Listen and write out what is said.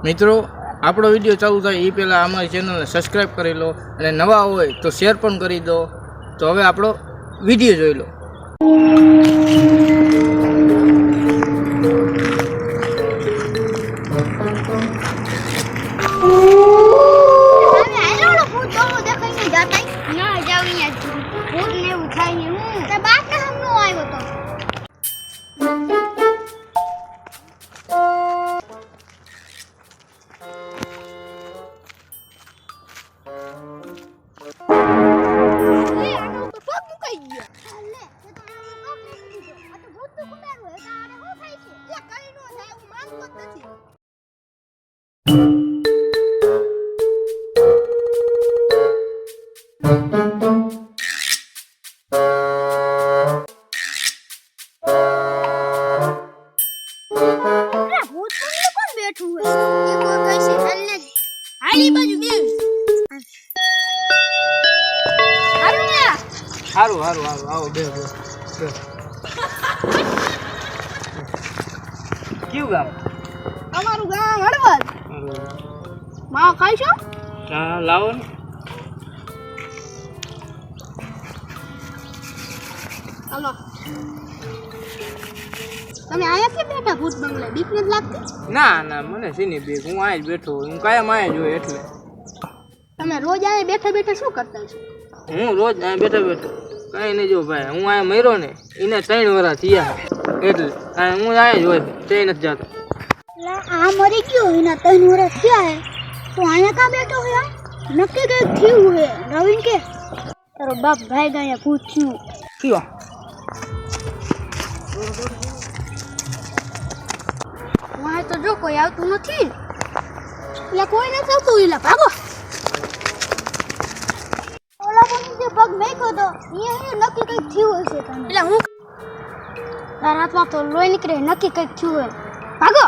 મિત્રો આપણો વિડીયો ચાલુ થાય એ પહેલાં અમારી ચેનલને સબસ્ક્રાઈબ કરી લો અને નવા હોય તો શેર પણ કરી દો. તો હવે આપણો વિડીયો જોઈ લો. સારું સારું સારું આવો બે કયું ગામ? અમારું ગામ હળવદ. માવા ખાઈશો? હા લાવો ને. ચાલો તમે આયા કે બેઠા ભૂત બંગલે? બીક નથી લાગતી? ના ના મને સીની બીક. હું આયા જ બેઠો હું કાયમ આયા જ હોય એટલે. તમે રોજ આયા બેઠા બેઠા શું કરતા છો? હું રોજ આયા બેઠા બેઠો કઈ નહીં જો ભાઈ. હું આયા મર્યો ને એને 3 વર્ષ થયા એટલે હું આયા જ હોય તે નથી જતો. આ મરી ગયો એના 3 વર્ષ થયા હે તો આયા કા બેઠો હે? નક્કી કઈ થયું હે રવિન કે તારો બાપ ભાઈ ગયા પૂછ્યું કયો? વાહ તો જો કોઈ આવતું નથી. એટલે કોઈ નથી આવતું. એટલે ભાગો. ઓલા પણ જે પગ મેક્યો તો એ નક્કી કઈ થયું હશે તને. એટલે હું તારા હાથમાં તો લોહી નીકળે નક્કી કઈ થયું હે. ભાગો.